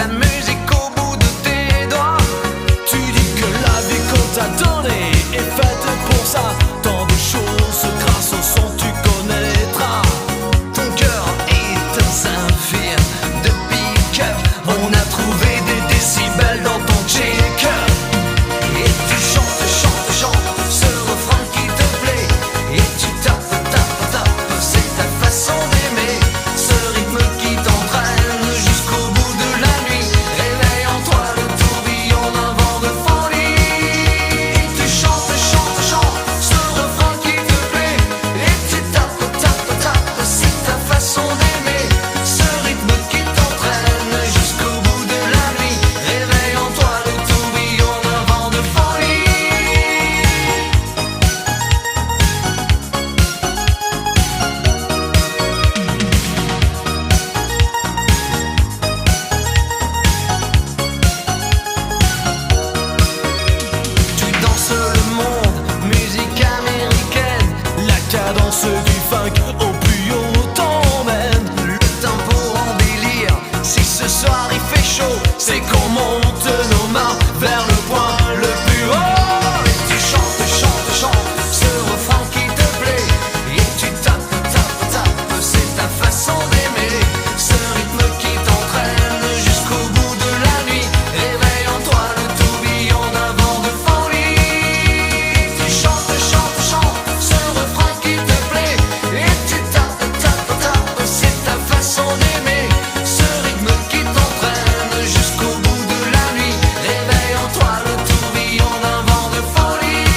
la musique au bout de tes doigts. Tu dis que la vie qu'on t'a donnée est faite pour ça. Tant de choses grâce au son tu connaîtras. Ton cœur est un saphir de pick-up. On a trouvé des décibels dans ton check-up. Et tu chantes, chantes, chantes ce refrain qui te plaît. Et tu tapes, tapes, tapes, c'est ta façon d'aimer. Ce rythme qui t'entraîne jusqu'au bout de la nuit. Réveille en toi le tourbillon d'un vent de folie. Et tu chantes, chantes, chantes ce refrain qui te plaît. Et tu tapes, tapes, tapes, c'est ta façon d'aimer. Ce rythme qui t'entraîne jusqu'au bout de la nuit. Réveille en toi le tourbillon d'un vent de folie. Tu danses le monde, musique américaine. La cadence du funk au plus haut t'emmène. Le tempo en délire, si ce soir il fait chaud, c'est qu'on monte nos mains vers le point le plus haut. Et tu chantes, chantes, chantes ce refrain qui te plaît. Et tu tapes, tapes, tapes, c'est ta façon d'aimer. Ce rythme qui t'entraîne jusqu'au bout de la nuit. Réveille en toi le tourbillon d'un vent de folie. Et tu chantes, chantes, chantes ce refrain qui te plaît. Et tu tapes, tapes, tapes, c'est ta façon d'aimer. Ce rythme qui t'entraîne jusqu'au bout de la nuit. Réveille en toi le tourbillon d'un vent de folie.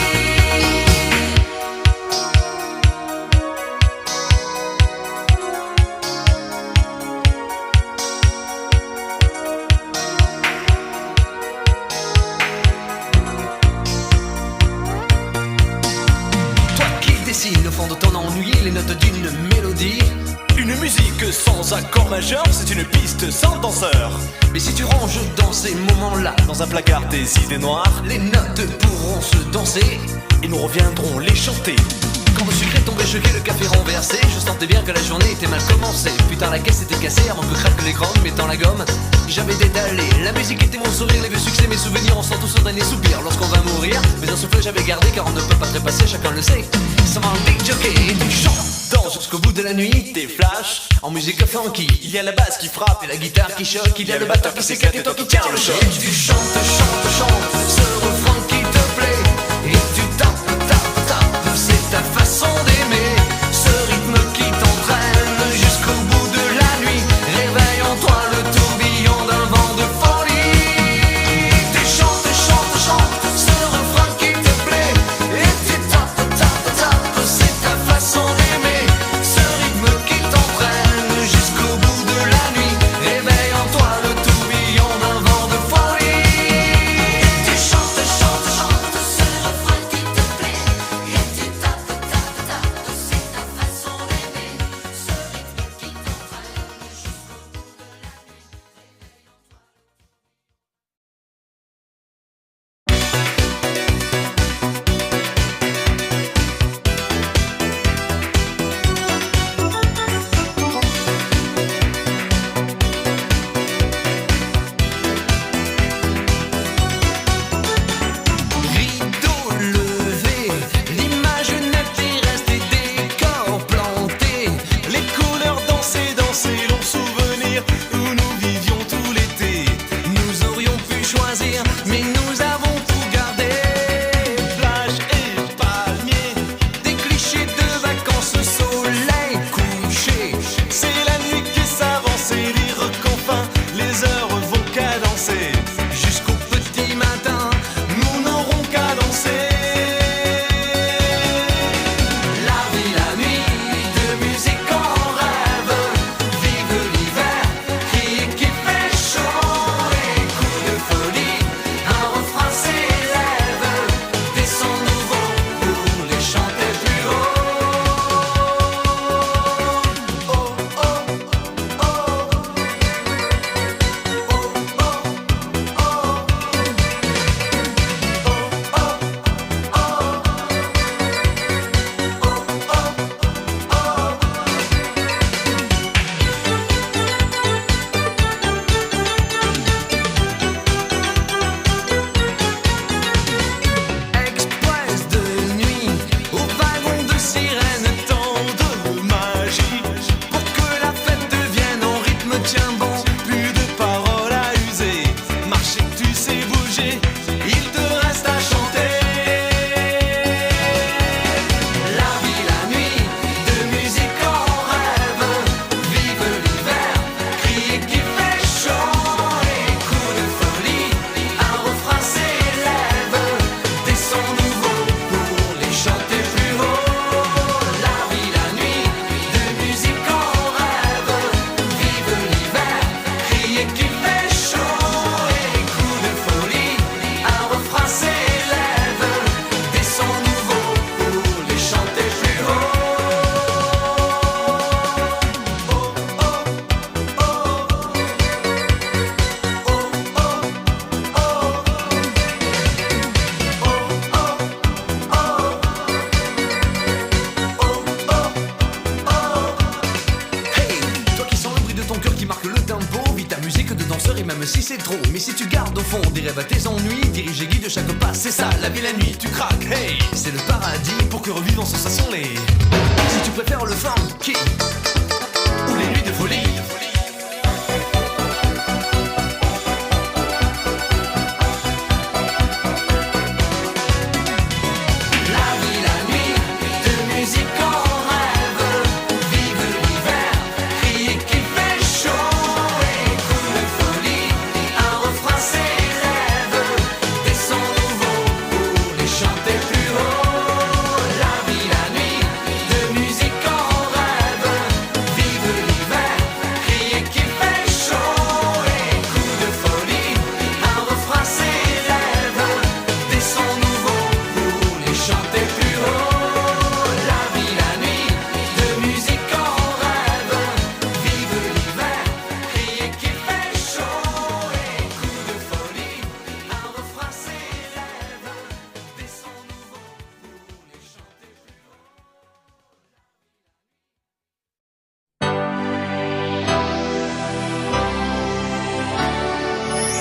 Toi qui dessines au fond de ton ennui les notes d'une mélodie. Une musique sans accord majeur, c'est une piste sans danseur. Mais si tu ranges dans ces moments-là Dans un placard des idées noires, les notes pourront se danser. et nous reviendrons les chanter. Quand le sucre est tombé choqué, le café renversé, je sentais bien que la journée était mal commencée. Putain, la caisse était cassée avant que craque l'écran, mettant la gomme. J'avais détalé, la musique était mon sourire, les vieux succès, mes souvenirs, on sent tous au dernier soupir lorsqu'on va mourir. Mais un souffle j'avais gardé car on ne peut pas trépasser, chacun le sait. Ça m'a un big jockey et tu chantes, danse jusqu'au bout de la nuit. Des flashs, En musique funky, il y a la basse qui frappe et la guitare qui choque, il y a le batteur qui s'éclate et toi qui tiens le choc. choc. Et tu chantes, chantes, chantes ce refrain qui te plaît. Et tu tapes, tapes, tapes, c'est ta façon d'aimer. Ce rythme qui t'entraîne jusqu'au bout de la nuit. Réveille en toi le tourbillon d'un vent de folie. Et tu chantes, chantes, chantes ce refrain qui te plaît. Et tu tapes, tapes, tapes, c'est ta façon d'aimer. Ce rythme qui t'entraîne jusqu'au bout de la nuit. Réveille en toi le tourbillon d'un vent de folie. Et tu chantes, chantes, même si c'est trop. Mais si tu gardes au fond des rêves à tes ennuis, dirige et guide chaque pas, c'est ça, la vie la nuit. Tu craques, hey, c'est le paradis pour que revivent en sensation les. Si tu préfères le funky ou les nuits de folie.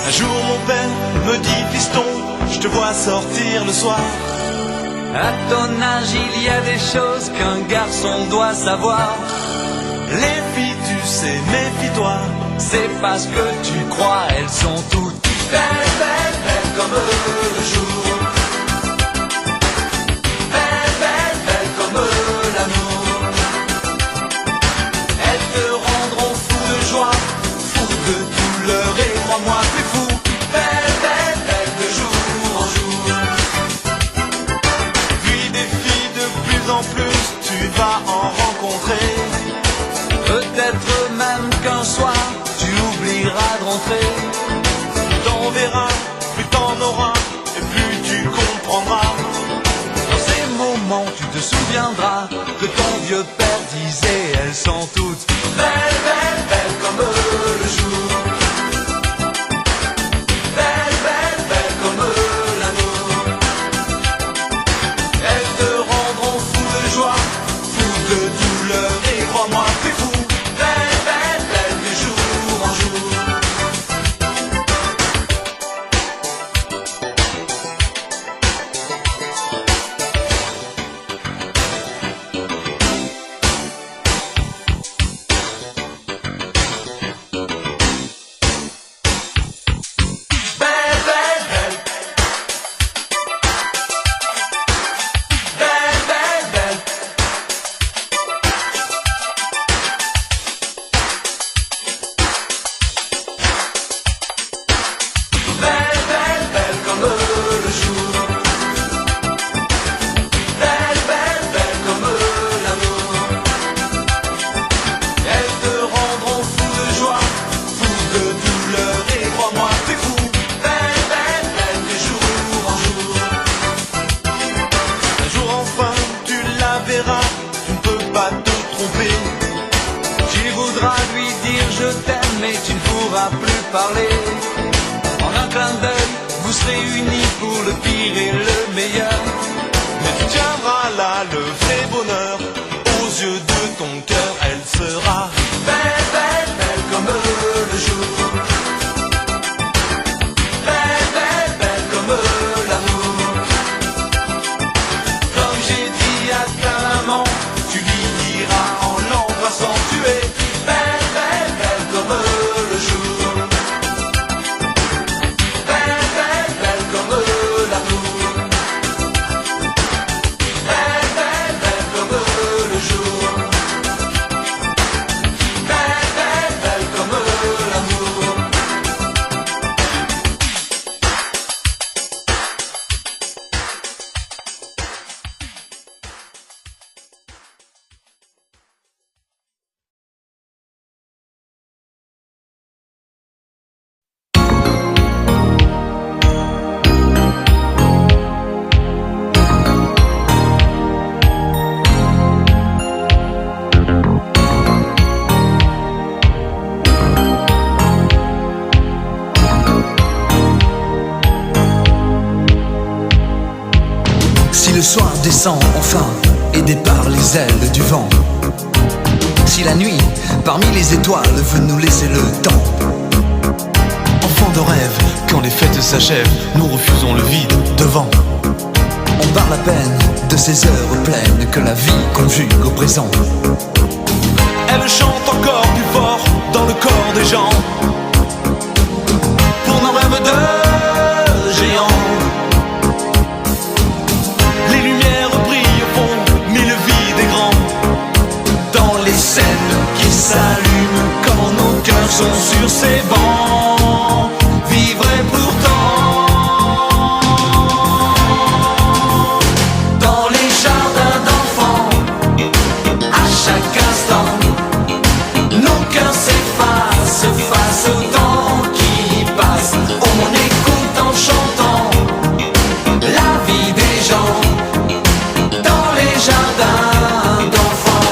Un jour mon père me dit fiston, je te vois sortir le soir. À ton âge il y a des choses qu'un garçon doit savoir. Les filles tu sais, méfie-toi. C'est parce que tu crois, elles sont toutes belles, belles, belles comme le jour. Belles, belles, belles comme l'amour. Elles te rendront fou de joie, fou de douleur et crois-moi plus fou. Belles, belles, belles de jour en jour. Puis des filles de plus en plus tu vas en rencontrer. peut-être même qu'un soir tu oublieras de rentrer. T'en verras, plus t'en auras, et plus tu comprendras. Dans ces moments tu te souviendras que ton vieux père disait elles sont toutes belles, belles, belles comme le jour. Belles, belles, belles comme l'amour. Elles te rendront fou de joie, fou de douleur, et crois-moi plus fou. Belles, belles, belles de jour en jour. parler. En un clin d'œil, vous serez unis pour le pire et le meilleur. Mais tu tiendras là le vrai bonheur. Aux yeux de ton cœur, elle sera belle, belle, belle comme le jour. Belle, belle, belle comme l'amour. Comme j'ai dit à ta maman, tu lui diras en l'embrassant, tu es belle, belle, belle comme le jour. Si le soir descend enfin, aidé par les ailes du vent, si la nuit, parmi les étoiles, veut nous laisser le temps, s'achève, nous refusons le vide devant. On parle à peine de ces heures pleines que la vie conjugue au présent. Elle chante encore plus fort dans le corps des gens. Pour nos rêves de géants. Les lumières brillent au fond, mais le vide est grand. Dans les scènes qui s'allument quand nos cœurs sont sur ces bancs. Vivre et pourtant dans les jardins d'enfants, à chaque instant, nos cœurs s'effacent face au temps qui passe. On écoute en chantant la vie des gens dans les jardins d'enfants.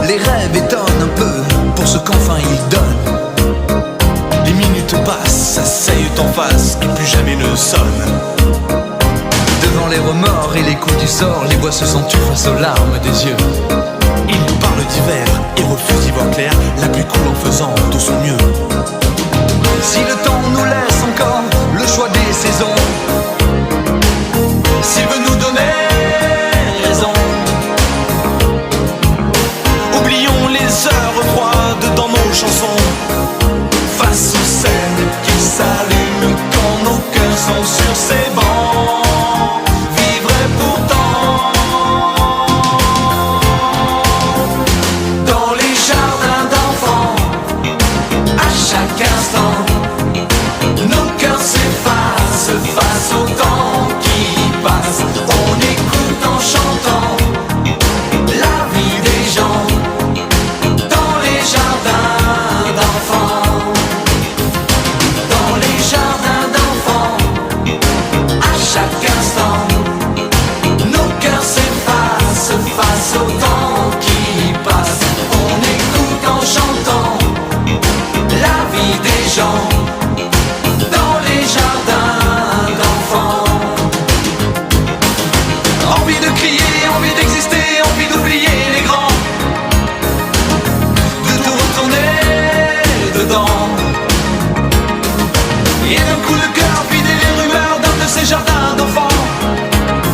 Les rêves étonnent un peu pour ce qu'enfin ils donnent. Les minutes passent, s'asseyent en face et plus jamais ne sonnent. Devant les remords et les coups du sort, les voix se s'entuent face aux larmes des yeux. Ils parlent d'hiver et refusent d'y voir clair, la pluie coule en faisant de son mieux. Si le temps nous laisse encore le choix des saisons, S'il veut nous donner raison, oublions les heures froides dans nos chansons. Face aux scènes qui s'allument quand nos cœurs sont sur ces bancs. Vivre et pourtant dans les jardins d'enfants, à chaque instant, nos cœurs s'effacent face au temps qui passe. On écoute en chantant la vie des gens dans les jardins d'enfants. Dans les jardins d'enfants, à chaque instant, nos cœurs s'effacent face au temps qui passe. On écoute en chantant la vie des gens dans les jardins d'enfants. Envie de crier, envie d'exister, envie d'oublier les grands, de tout retourner dedans. Et d'un coup de cœur, vider les rumeurs d'un de ces jardins d'enfants.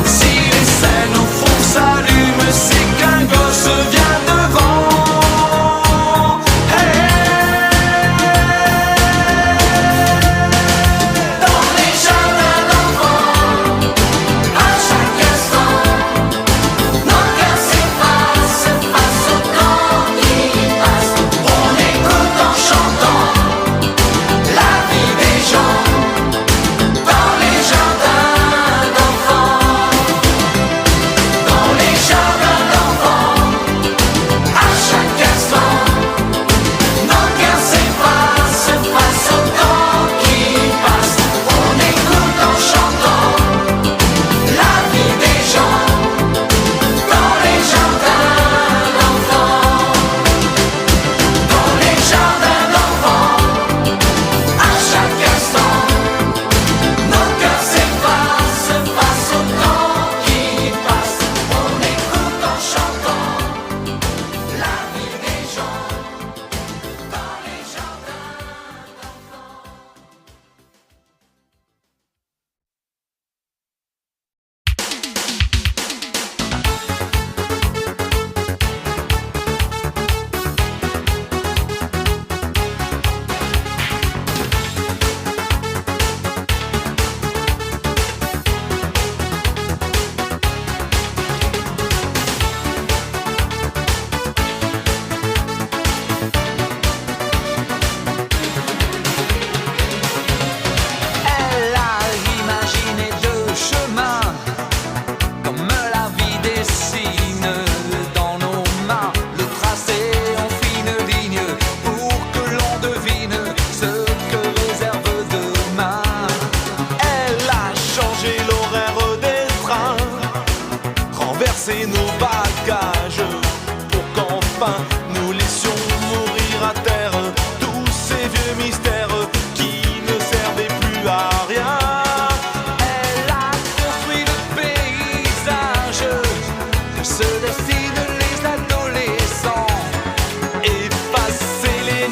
Si les scènes au fond s'allument, c'est qu'un gosse vient devant. Hey, dans les jardins d'enfants, à chaque instant, nos cœurs s'effacent face au temps qui passe. On écoute en chantant la vie des gens dans les jardins d'enfants. Dans les jardins d'enfants, à chaque instant, nos cœurs s'effacent face au temps qui passe. On écoute en chantant la vie des gens dans les jardins d'enfants. Dans les jardins d'enfants, à chaque instant, nos cœurs s'effacent face au temps qui passe. On écoute en chantant la vie des gens dans les jardins d'enfants. elle a imaginé deux chemins, comme la vie dessine dans nos mains, le tracé en fine ligne pour que l'on devine ce que réserve demain. Elle a changé l'horaire des trains, renversé nos bagages pour qu'enfin nous laissions mourir à terre tous ces vieux mystères qui ne servaient plus à rien. Elle a construit le paysage que se dessinent les adolescents. Effacer les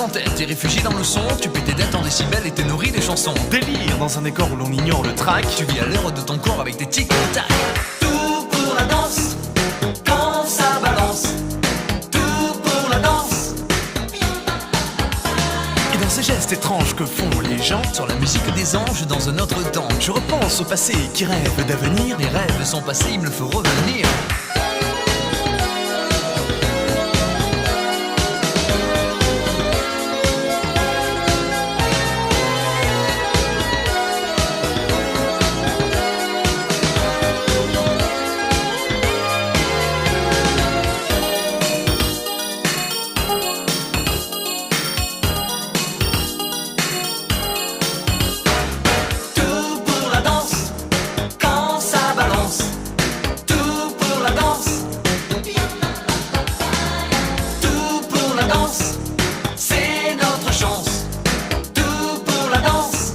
tête, t'es réfugié dans le son, tu paies tes dettes en décibels et t'es nourri des chansons. Délire dans un décor où l'on ignore le track. Tu vis à l'heure de ton corps avec tes tics et tac. Tout pour la danse, quand ça balance. Tout pour la danse. Et dans ces gestes étranges que font les gens, Sur la musique des anges dans un autre temps. je repense au passé qui rêve d'avenir. Les rêves sont passés, il me faut revenir. Tout pour la danse, quand ça balance. Tout pour la danse. Tout pour la danse, c'est notre chance. Tout pour la danse.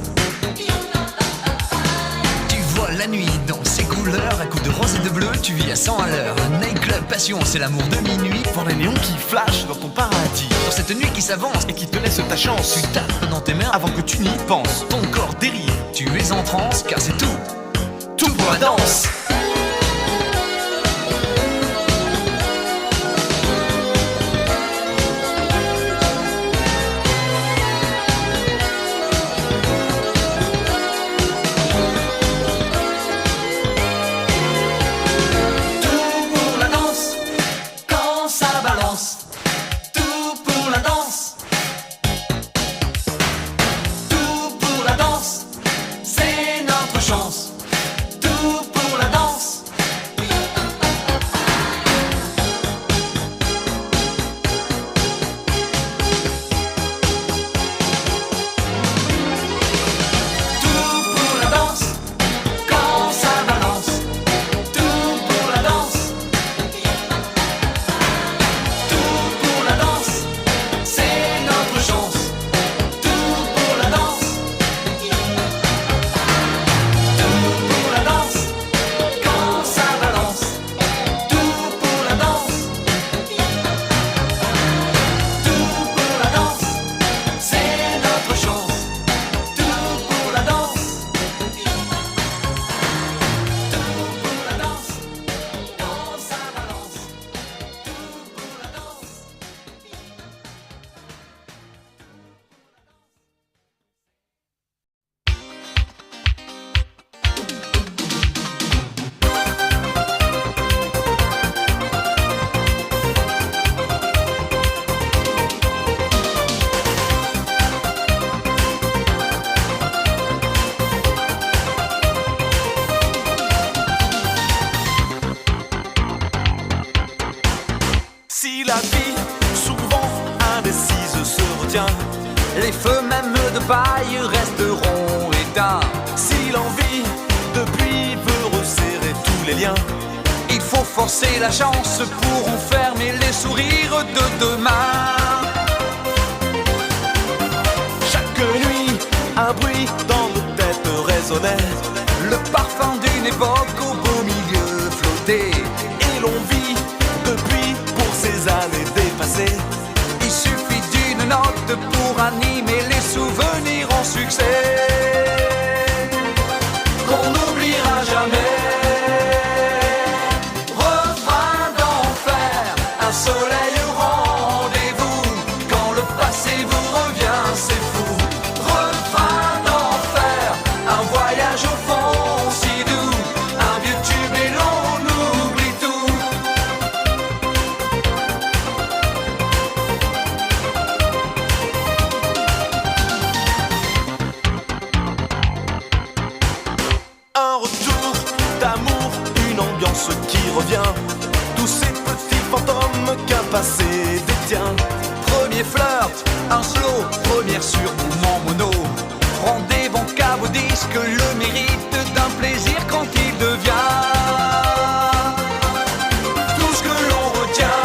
Tu vois la nuit dans ses couleurs, à coups de rose et de bleu, tu vis à 100 à l'heure. Un nightclub passion, c'est l'amour de minuit. Voir les néons qui flashent dans ton paradis Dans cette nuit qui s'avance, et qui te laisse ta chance tu tapes dans tes mains avant que tu n'y penses. ton corps dérive. Tu es en transe car c'est tout. Tout pour la danse. Tout pour la danse, quand ça balance. Tout pour la danse. Tout pour la danse, c'est notre chance. Tout pour la danse. Tout pour la danse, quand ça balance. Tout pour la danse. Tout pour la danse, c'est notre chance. Tout pour la danse. Tout pour la danse, quand ça balance. Tout pour la danse. Tout pour la danse, c'est notre chance. Tout pour la danse. Tout pour la danse, quand ça balance. Tout pour la danse. Si la vie, souvent indécise, se retient, Les feux même de paille resteront éteints. si l'envie depuis veut resserrer tous les liens, Il faut forcer la chance pour enfermer les sourires de demain. chaque nuit, un bruit dans nos têtes résonnait, Le parfum d'une époque au beau milieu flottait. et l'on vit depuis pour ces années dépassées. Il suffit d'une note pour animer les souvenirs en succès. Qu'on n'oubliera jamais. Refrain d'enfer, un soleil au rendez-vous. Quand le passé vous revient, c'est fou. Refrain d'enfer, un voyage au fond si doux. Un vieux tube et l'on oublie tout. Un retour d'amour, une ambiance qui revient, tous ces petits fantômes qu'un passé détient. Premier flirt, un slow, première sur mouvement mono. Rendez-vous en cave au disque, le mérite d'un plaisir quand il devient tout ce que l'on retient.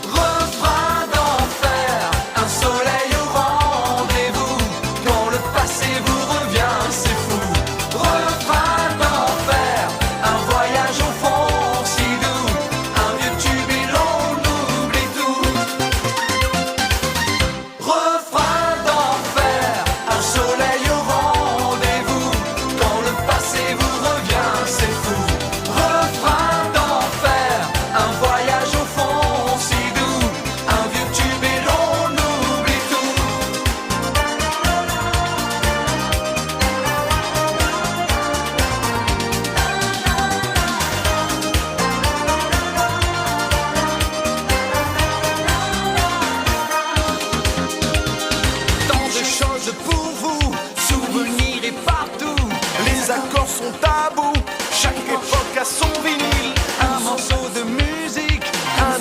Refrain d'enfer, un soleil au rendez-vous. Quand le passé vous revient, c'est fou. Refrain d'enfer, un voyage au fond si doux. Un vieux tube et l'on oublie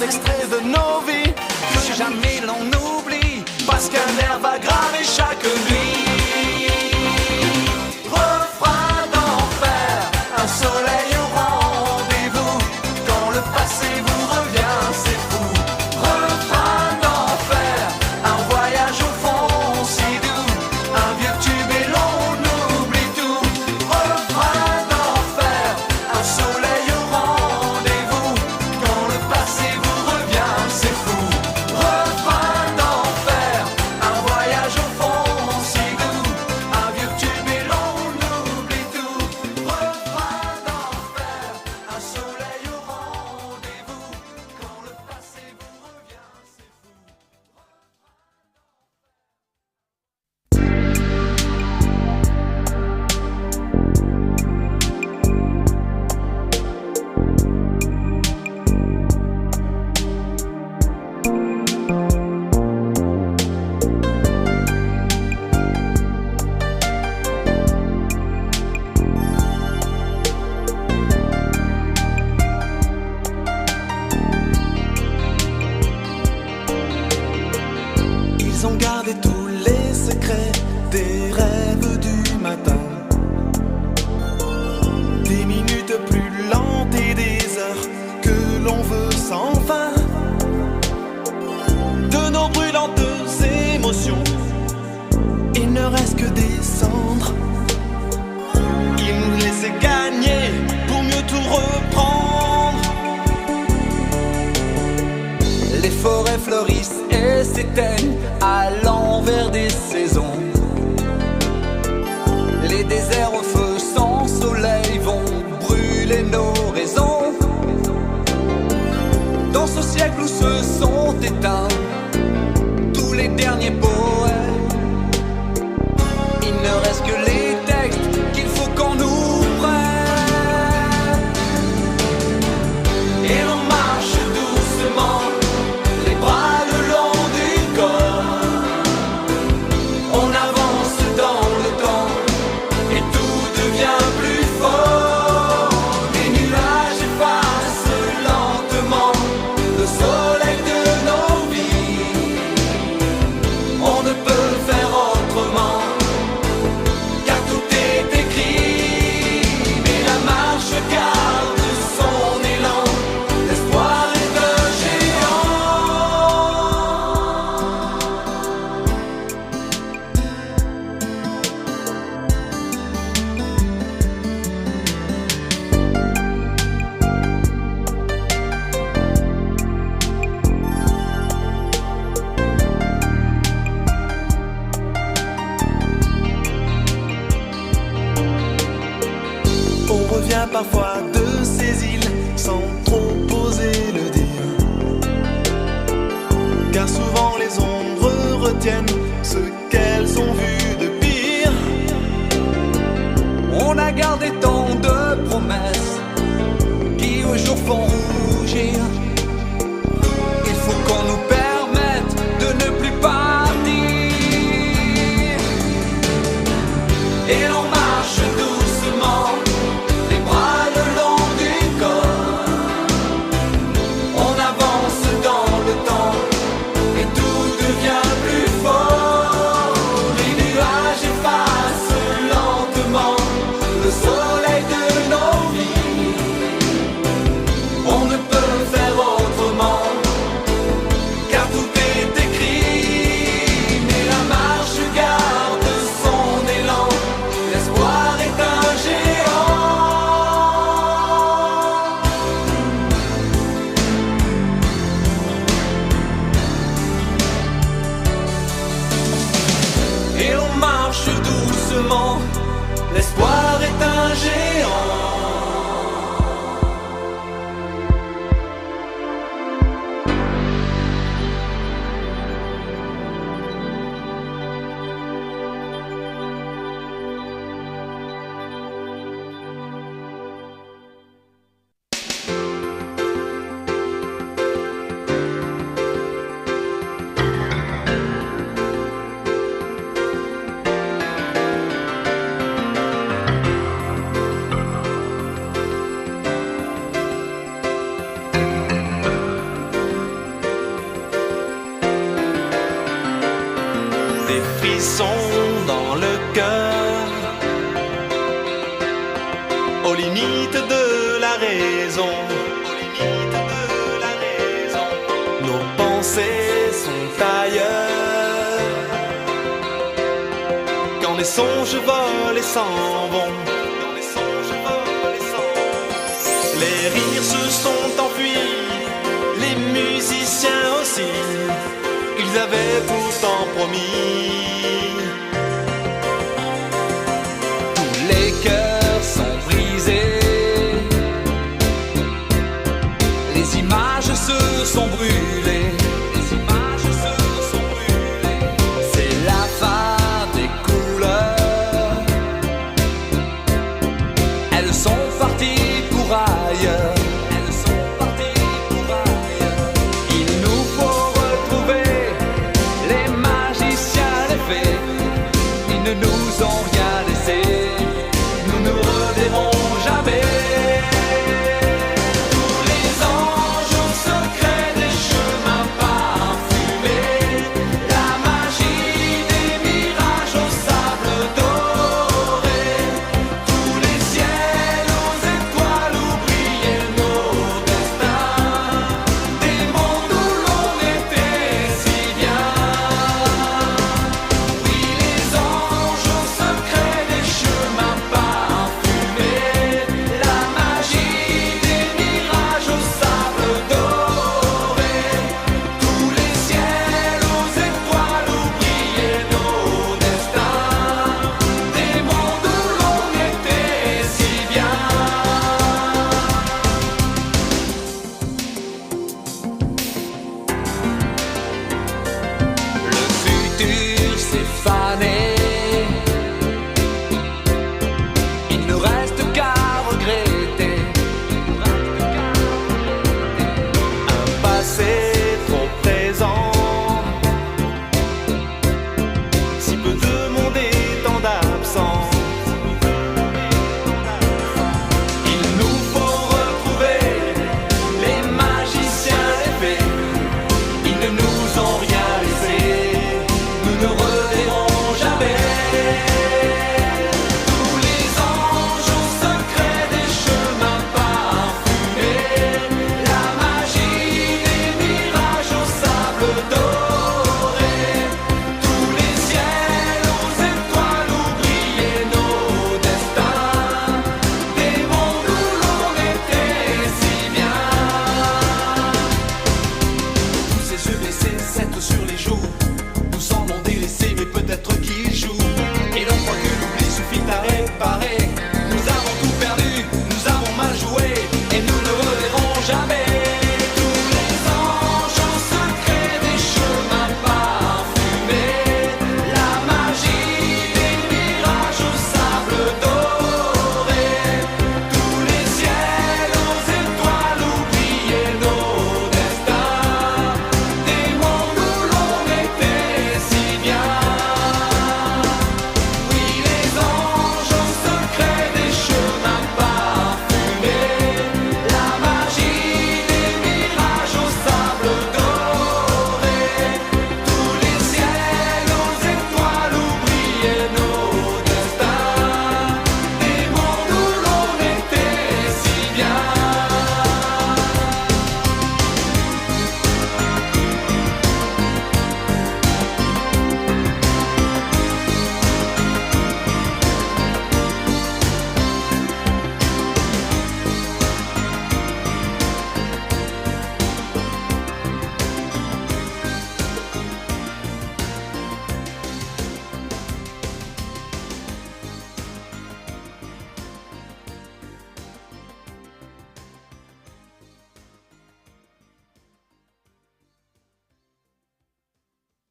extrait de nos vies que jamais l'on oublie, parce qu'un air va graver chaque nuit. Refrain d'enfer, un soleil au rendez-vous, quand le passé vous revient, c'est fou. Refrain d'enfer, un voyage au fond si doux, un vieux tube et l'on oublie tout. Refrain d'enfer, un soleil au rendez-vous, quand le passé vous revient, c'est fou. Refrain d'enfer, un voyage au fond si doux, un vieux tube et l'on oublie tout. Refrain d'enfer, un soleil au rendez-vous, quand le passé vous revient, c'est fou. Ils ont gardé tous les secrets des rêves du matin, des minutes plus lentes et des heures que l'on veut sans fin, de nos brûlantes émotions. Il ne reste que des cendres. Ils nous laissaient gagner pour mieux tout reprendre. Les forêts fleurissent et s'éteignent à l'envers des saisons. Les déserts au feu sans soleil vont brûler nos raisons. Dans ce siècle où se sont éteints tous les derniers poètes, il ne reste que les textes qu'il faut qu'on nous prenne. Et l'on marche doucement, les bras le long du corps. On avance dans le temps et tout devient plus fort. Les nuages effacent lentement le soleil de nos vies. On ne peut faire autrement, car tout est écrit. Mais la marche garde son élan, l'espoir est un géant. On revient parfois de ces îles sans trop oser le dire, car souvent les ombres retiennent ce qu'elles ont vu de pire. On a gardé tant de promesses qui au jour font rougir. Il faut qu'on nous permette de ne plus partir. Et l'on marche doucement, les bras le long du corps. On avance dans le temps et tout devient plus fort. Les nuages effacent lentement le soleil de nos vies. On ne peut faire autrement, car tout est écrit. Mais la marche garde son élan, l'espoir est un géant. Et on marche doucement, l'espoir est un géant. frisson dans le cœur, aux limites de la raison. Nos pensées sont ailleurs, quand les songes volent et s'en vont. Les rires se sont enfuis, les musiciens aussi, ils avaient pourtant promis. Tous les cœurs sont brisés, les images se sont brûlées.